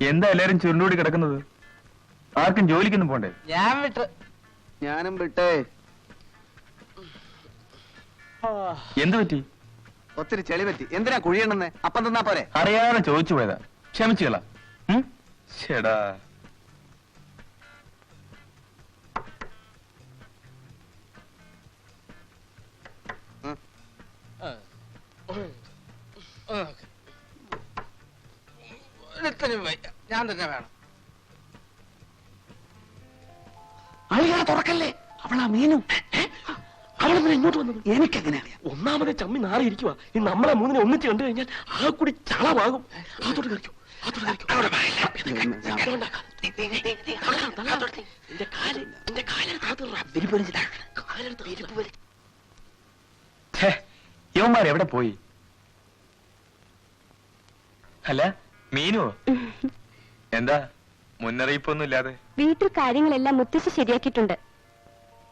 എന്താ എല്ലാരും ചുരുണ്ടുകൂടി കിടക്കുന്നത്? ആർക്കും ജോലിക്കൊന്നും പോണ്ടേ? ഞാനും വിട്ടേ. എന്ത് പറ്റി? ഒത്തിരി ചെളി പറ്റി. എന്തിനാ കുഴിയണെന്ന്? അപ്പം തന്നാ പോരെ? അറിയാതെ ചോദിച്ചു പോയതാ, ക്ഷമിച്ചുകളാ. ചേടാ, ഞാൻ തന്നെ വേണം. അളികളെ തുറക്കല്ലേ, അവളാ മീനും. അവളെ ഇങ്ങോട്ട് വന്നത് എനിക്കെങ്ങനെ അറിയാം? ഒന്നാമത് ചമ്മി നാറിയിരിക്കുക. ഈ നമ്മളെ മൂന്നിനെ ഒന്നിച്ച് കണ്ടു കഴിഞ്ഞാൽ ആ കൂടി ചളവാകും. അതോട് കളിക്കൂ. യവന്മാരെവിടെ പോയി? അല്ല മീനുവോ? എന്താ മുന്നറിയിപ്പൊന്നും ഇല്ലാതെ? വീട്ടിൽ കാര്യങ്ങളെല്ലാം മുത്തശ്ശി ശരിയാക്കിയിട്ടുണ്ട്.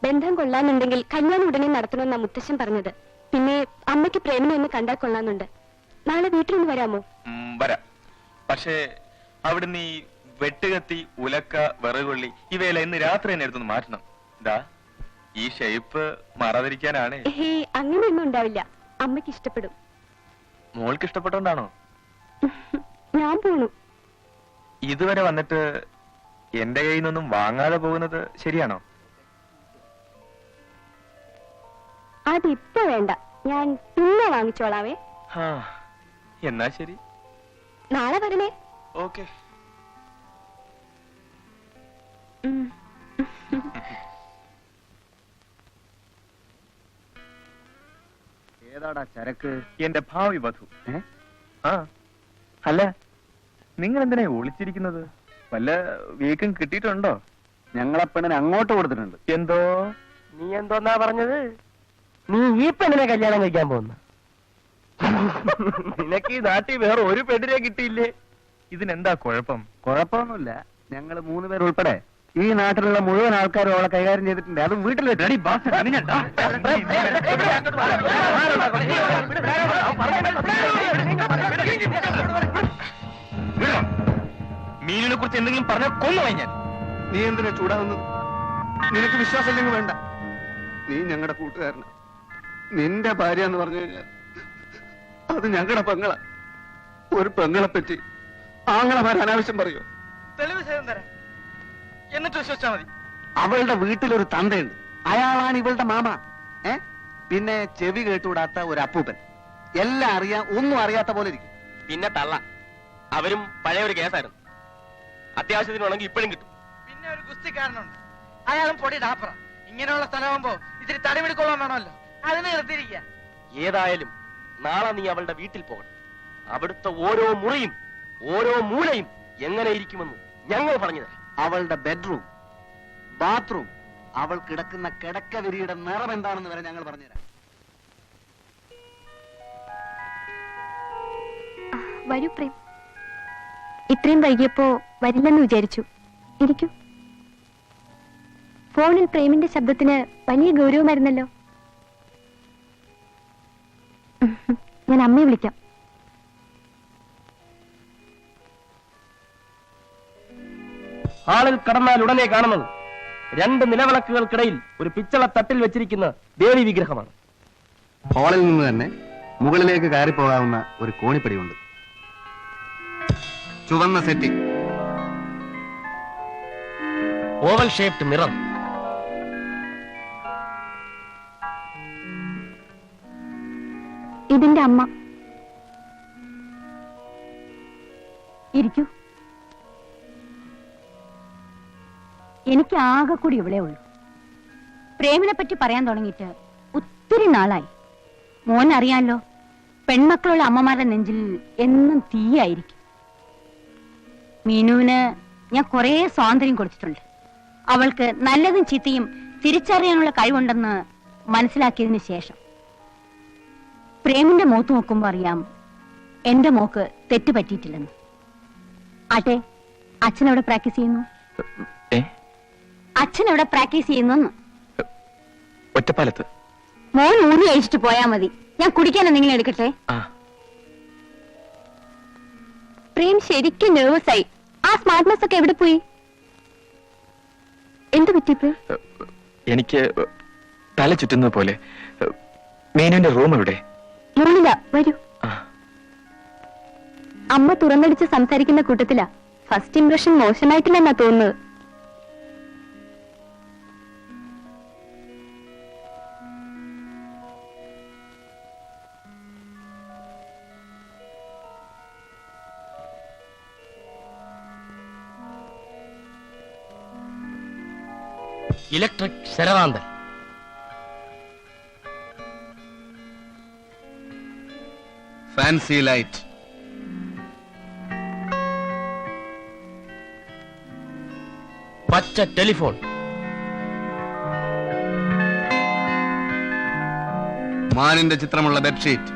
ബന്ധം കൊള്ളാന്നുണ്ടെങ്കിൽ കല്യാണം ഉടനെ നടത്തണമെന്നാ മുത്തശ്ശൻ പറഞ്ഞത്. പിന്നെ അമ്മയ്ക്ക് പ്രേമനെ ഒന്ന് കണ്ടാൽ കൊള്ളാന്നുണ്ട്. നാളെ വീട്ടിലൊന്ന് വരാമോ? വരാം. പക്ഷേ അവിടുന്ന് ഈ വെട്ടുകത്തി, ഉലക്ക, വിറകുള്ളി ഇവയെല്ലാം ഇന്ന് രാത്രി തന്നെ എടുത്തൊന്ന് മാറ്റണം. ഇതാ ഈ ഷേപ്പ് മാറാതിരിക്കാനാണ്. അങ്ങനെയൊന്നും ഉണ്ടാവില്ല. അമ്മയ്ക്ക് ഇഷ്ടപ്പെടും. മോൾക്ക് ഇഷ്ടപ്പെട്ടോണ്ടാണോ? ഞാൻ പോണു. ഇതുവരെ വന്നിട്ട് എന്റെ കയ്യിൽ നിന്നൊന്നും വാങ്ങാതെ പോകുന്നത് ശരിയാണോ? അതിപ്പോ വേണ്ട, ഞാൻ പിന്നെ വാങ്ങിച്ചോളാവേ. എന്നാ ശരി, നാളെ വരണേ. ഓക്കെ. ഏതാടാ ചരക്ക്? എന്റെ ഭാവി വധു. അല്ല, നിങ്ങൾ എന്തിനാ ഒളിച്ചിരിക്കുന്നത്? വല്ല വീക്കും കിട്ടിയിട്ടുണ്ടോ? ഞങ്ങളെ പെണ്ണിനെ അങ്ങോട്ട് കൊടുത്തിട്ടുണ്ട്. എന്തോ? നീ എന്തോന്നാ പറഞ്ഞത്? നീ ഈ പെണ്ണിനെ കല്യാണം കഴിക്കാൻ പോകുന്നു? നിനക്ക് ഈ നാട്ടിൽ വേറെ ഒരു പെണ്ണിനെ കിട്ടിയില്ലേ? ഇതിനെന്താ കുഴപ്പം? കുഴപ്പമൊന്നുമില്ല. ഞങ്ങൾ 3 പേരുൾപ്പെടെ ഈ നാട്ടിലുള്ള മുഴുവൻ ആൾക്കാരും അവളെ കൈകാര്യം ചെയ്തിട്ടുണ്ട്. അതും വീട്ടിൽ വെച്ച്. മീനിനെ കുറിച്ച് എന്തെങ്കിലും പറഞ്ഞാൽ കൊന്നുപോയി ഞാൻ. നീ എന്തിനാ ചൂടാവുന്നത്? നിനക്ക് വിശ്വാസമില്ലെങ്കിൽ വേണ്ട. നീ ഞങ്ങളുടെ കൂട്ടുകാരന്. നിന്റെ ഭാര്യ എന്ന് പറഞ്ഞു കഴിഞ്ഞാൽ അത് ഞങ്ങളുടെ പെങ്ങള. ഒരു പെങ്ങളെ പറ്റി ആങ്ങളമാർ അനാവശ്യം പറയോ? തെളിവ് സഹിതം തരാം, എന്നിട്ട് വിശ്വസിച്ചാ മതി. അവളുടെ വീട്ടിലൊരു തന്തയുണ്ട്. അയാളാണ് ഇവളുടെ മാമ. പിന്നെ ചെവി കേട്ടുകൂടാത്ത ഒരു അപ്പൂപ്പൻ. എല്ലാം അറിയാം, ഒന്നും അറിയാത്ത പോലെ ഇരിക്കും. പിന്നെ തള്ള. അവരും പഴയ ഒരു കേസായിരുന്നു. അത്യാവശ്യത്തിന് വേണമെങ്കിൽ ഇപ്പോഴും കിട്ടും. പിന്നെ ഒരു ഗുസ്തിക്കാരനുണ്ട്, അയാളും പൊടി ഡാപ്പറ. ഇങ്ങനെയുള്ള സ്ഥലമാകുമ്പോ ഇത്തിരി തടിപിടിക്കൊള്ളാൻ വേണമല്ലോ, അതിനെ നിർത്തിയിരിക്കുക. ഏതായാലും നാളെ നീ അവളുടെ വീട്ടിൽ പോകണം. അവിടുത്തെ ഓരോ മുറിയും ഓരോ മൂലയും എങ്ങനെ ഇരിക്കുമെന്ന് ഞങ്ങൾ പറഞ്ഞു തരാം. അവളുടെ ബെഡ്റൂം, ബാത്റൂം, അവൾ കിടക്കുന്ന കിടക്ക വിരിയുടെ നിറം എന്താണെന്ന് വരെ ഞങ്ങൾ പറഞ്ഞുതരാം. വരൂ പ്രേം. ഇത്രയും വൈകിയപ്പോ വരില്ലെന്ന് വിചാരിച്ചു. ഇരിക്കൂ. ഫോണിൽ പ്രേമിന്റെ ശബ്ദത്തിന് വലിയ ഗൗരവമായിരുന്നല്ലോ. ഞാൻ അമ്മയെ വിളിക്കാം. ഹാളിൽ കടന്നാൽ ഉടനെ കാണുന്നത് 2 നിലവിളക്കുകൾക്കിടയിൽ ഒരു പിച്ചള തട്ടിൽ വെച്ചിരിക്കുന്ന ദേവി വിഗ്രഹമാണ്. ഹാളിൽ നിന്ന് തന്നെ മുകളിലേക്ക് കയറിപ്പോകാവുന്ന ഒരു കോണിപ്പടിയുണ്ട്. ചുവന്ന സെറ്റിംഗ്, ഓവൽ ഷേപ്ഡ് മിറർ, ഇതിന്റെ അമ്മ. ഇരിക്കൂ. എനിക്ക് ആകെ കൂടി ഇവിടെ ഉള്ളൂ. പ്രേമിനെ പറ്റി പറയാൻ തുടങ്ങിയിട്ട് ഒത്തിരി നാളായി. മോൻ അറിയാലോ, പെൺമക്കളുള്ള അമ്മമാരുടെ നെഞ്ചിൽ എന്നും തീയായിരിക്കും. മീനുവിന് ഞാൻ കുറെ സ്വാതന്ത്ര്യം കൊടുത്തിട്ടുണ്ട്. അവൾക്ക് നല്ലതും ചീത്തയും തിരിച്ചറിയാനുള്ള കഴിവുണ്ടെന്ന് മനസ്സിലാക്കിയതിന് ശേഷം പ്രേമിന്റെ മുഖത്ത് നോക്കുമ്പോ അറിയാം എന്റെ മോക്ക് തെറ്റ് പറ്റിയിട്ടില്ലെന്ന്. ആട്ടെ, അച്ഛൻ എവിടെ പ്രാക്ടീസ് ചെയ്യുന്നു? അച്ഛൻ എവിടെ പ്രാക്ടീസ് ചെയ്യുന്നു? ഒറ്റപ്പാലത്ത്. മോൻ ഊണി കഴിച്ചിട്ട് പോയാ മതി. ഞാൻ കുടിക്കാൻ എന്തെങ്കിലും എടുക്കട്ടെ? പ്രേം ശരിക്കും നെർവസ് ആയി. ആ സ്മാർട്ട്നെസ് ഒക്കെ എവിടെ പോയി? എന്ത് പറ്റിപ്പോ? എനിക്ക് തല ചുറ്റുന്നത് പോലെ. മേനുവിന്റെ റൂം എവിടെ? മുകളില, വരൂ. അമ്മ തുറന്നടിച്ച് സംസാരിക്കുന്ന കൂട്ടത്തിലാ. ഫസ്റ്റ് ഇംപ്രഷൻ മോശമായിട്ടില്ലെന്നാ തോന്നുന്നത്. ഇലക്ട്രിക് ശരവാന്തൻ. Fancy light. പച്ച ടെലിഫോൺ. മാനിന്റെ ചിത്രമുള്ള ബെഡ്ഷീറ്റ്.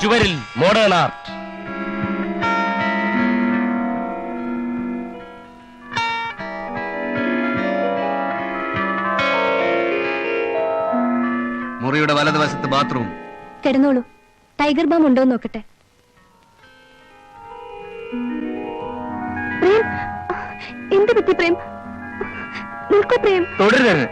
ചുവരിൽ മോഡേൺ ആർട്ട്. മുറിയുടെ വലതുവശത്ത് ബാത്റൂം. കിടന്നോളൂ. ടൈഗർ ബാം ഉണ്ടോ നോക്കട്ടെ. പ്രേം, എന്ത് പറ്റി പ്രേം? നിൽക്കൂ പ്രേം. തുടരുത്.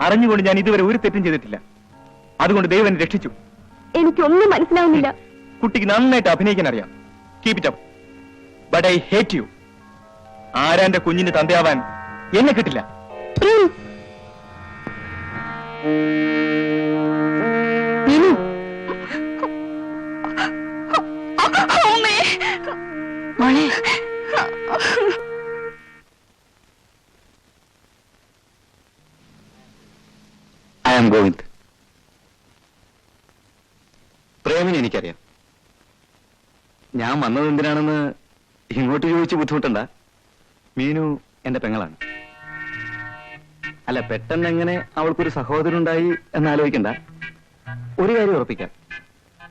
അറിഞ്ഞുകൊണ്ട് ഞാൻ ഇതുവരെ ഒരു തെറ്റും ചെയ്തിട്ടില്ല. അതുകൊണ്ട് ദൈവം എന്നെ രക്ഷിച്ചു. എനിക്കൊന്നും മനസ്സിലാവുന്നില്ല. കുട്ടിക്ക് നന്നായിട്ട് അഭിനയിക്കാൻ അറിയാം. Keep it up. But I hate you. ആരാന്റെ കുഞ്ഞിന് തന്തയാവാൻ എന്നെ കിട്ടില്ല. പ്രേം, നീനു. മോളെ, ഐ ആം ഗോവിന്ദ്. പ്രേമിനെ എനിക്കറിയാം. ഞാൻ വന്നത് എന്തിനാണെന്ന് ഇങ്ങോട്ട് ചോദിച്ച് ബുദ്ധിമുട്ടണ്ട. മീനു എന്റെ പെങ്ങളാണ്. അല്ല, പെട്ടെന്ന് എങ്ങനെ അവൾക്കൊരു സഹോദരനുണ്ടായി എന്നാലോചിക്കണ്ട. ഒരു കാര്യം ഉറപ്പിക്കാം,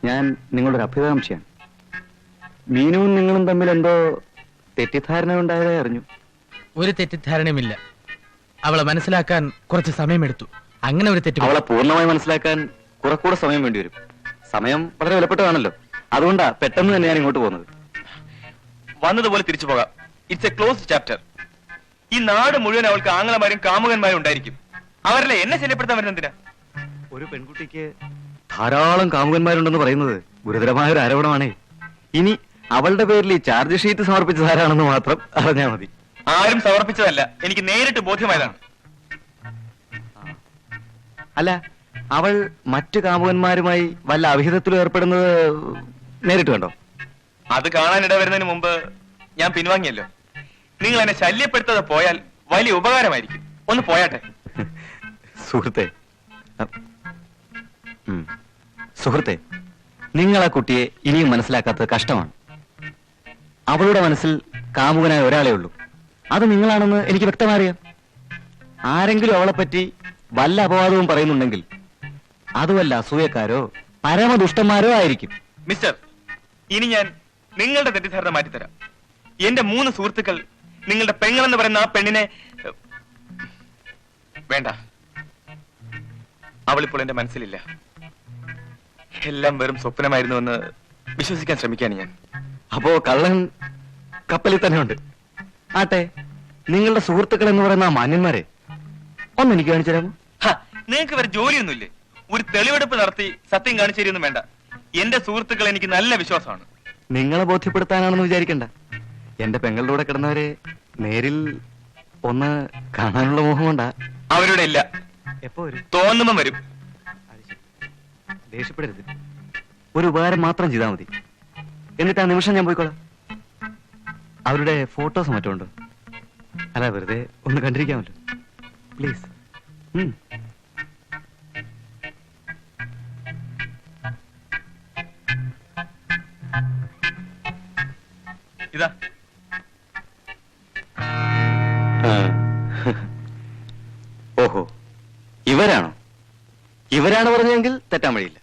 ഞാൻ നിങ്ങളുടെ ഒരു അഭികാംക്ഷയാണ്. മീനുവും നിങ്ങളും തമ്മിൽ എന്തോ തെറ്റിദ്ധാരണ ഉണ്ടായതായി അറിഞ്ഞു. ഒരു തെറ്റിദ്ധാരണയുമില്ല. അവളെ മനസ്സിലാക്കാൻ കുറച്ച് സമയമെടുത്തു. അങ്ങനെ ഒരു തെറ്റ് അവളെ പൂർണ്ണമായി മനസ്സിലാക്കാൻ കുറെക്കൂടെ സമയം വേണ്ടി വരും. സമയം വളരെ വിലപ്പെട്ടതാണല്ലോ. അതുകൊണ്ടാ പെട്ടെന്ന് തന്നെ ഞാൻ ഇങ്ങോട്ട് പോകുന്നത്. വന്നതുപോലെ തിരിച്ചു പോകാം. It's A closed chapter. ഈ നാട് മുഴുവൻ അവൾക്ക് ആങ്ങളമാരും കാമുകന്മാരും ഉണ്ടായിരിക്കും. അവരല്ലേ എന്നെ ശല്യപ്പെടുത്താൻ വരുന്ന എന്തിനാ? ഒരു പെൺകുട്ടിക്ക് ധാരാളം കാമുകന്മാരുണ്ടെന്ന് പറയുന്നത് ഗുരുതരമായ ഒരു ആരോപണമാണേ. ഇനി അവളുടെ പേരിൽ ഈ ചാർജ് ഷീറ്റ് സമർപ്പിച്ചതാരാണെന്ന് മാത്രം അറിഞ്ഞാൽ മതി. ആരും സമർപ്പിച്ചതല്ല, എനിക്ക് നേരിട്ട് ബോധ്യമായതാണ്. അല്ല, അവൾ മറ്റു കാമുകന്മാരുമായി വല്ല അവിഹിതത്തിലും ഏർപ്പെടുന്നത് നേരിട്ട് കണ്ടോ? അത് കാണാനിട വരുന്നതിന് മുമ്പ് ഞാൻ പിൻവാങ്ങിയല്ലോ. നിങ്ങൾ എന്നെ ശല്യപ്പെടുത്താതെ പോയാൽ വലിയ ഉപകാരമായിരിക്കും. ഒന്ന് പോയാട്ടെ. സുഹൃത്തെ, സുഹൃത്തെ, നിങ്ങൾ ആ കുട്ടിയെ ഇനിയും മനസ്സിലാക്കാത്തത് കഷ്ടമാണ്. അവളുടെ മനസ്സിൽ കാമുകനായ ഒരാളേ ഉള്ളൂ. അത് നിങ്ങളാണെന്ന് എനിക്ക് വ്യക്തമായി അറിയാം. ആരെങ്കിലും അവളെപ്പറ്റി വല്ല അപവാദവും പറയുന്നുണ്ടെങ്കിൽ അതുമല്ല അസൂയക്കാരോ പരമദുഷ്ടന്മാരോ ആയിരിക്കും. മിസ്റ്റർ, ഇനി ഞാൻ നിങ്ങളുടെ തെറ്റിദ്ധാരണ മാറ്റിത്തരാം. എന്റെ 3 സുഹൃത്തുക്കൾ നിങ്ങളുടെ പെങ്ങളെന്ന് പറയുന്ന ആ പെണ്ണിനെ വേണ്ട. അവളിപ്പോൾ എന്റെ മനസ്സിലില്ല. എല്ലാം വെറും സ്വപ്നമായിരുന്നുവെന്ന് വിശ്വസിക്കാൻ ശ്രമിക്കാണ് ഞാൻ. അപ്പോ കള്ളൻ കപ്പലിൽ തന്നെ ഉണ്ട്. ആട്ടെ, നിങ്ങളുടെ സുഹൃത്തുക്കൾ എന്ന് പറയുന്ന ആ മാന്യന്മാരെ ഒന്ന് എനിക്ക് കാണിച്ചു തരാമോ? നിങ്ങൾക്ക് വേറെ ജോലിയൊന്നുമില്ലേ? ഒരു തെളിവെടുപ്പ് നടത്തി സത്യം കാണിച്ചു തരുമൊന്നും വേണ്ട. എന്റെ സുഹൃത്തുക്കൾ എനിക്ക് നല്ല വിശ്വാസമാണ്. നിങ്ങളെ ബോധ്യപ്പെടുത്താനാണെന്ന് വിചാരിക്കണ്ട. എന്റെ പെങ്ങളുടെ കൂടെ കിടന്നവരെ നേരിൽ ഒന്ന് കാണാനുള്ള മോഹം കൊണ്ടാ. അവരുടെ ഇല്ല. എപ്പോ വരും? തോന്നുമ്പം വരും. ദേഷ്യപ്പെടരുത്. ഒരു ഉപകാരം മാത്രം ചെയ്താൽ മതി. എന്നിട്ട് ആ നിമിഷം ഞാൻ പോയിക്കോളാം. അവരുടെ ഫോട്ടോസ് മറ്റോ ഉണ്ടോ? അല്ല, വെറുതെ ഒന്ന് കണ്ടിരിക്കാമല്ലോ. പ്ലീസ്. ഇതാ. ഓഹോ, ഇവരാണോ? ഇവരാണ് പറഞ്ഞെങ്കിൽ തെറ്റാൻ വഴിയില്ല.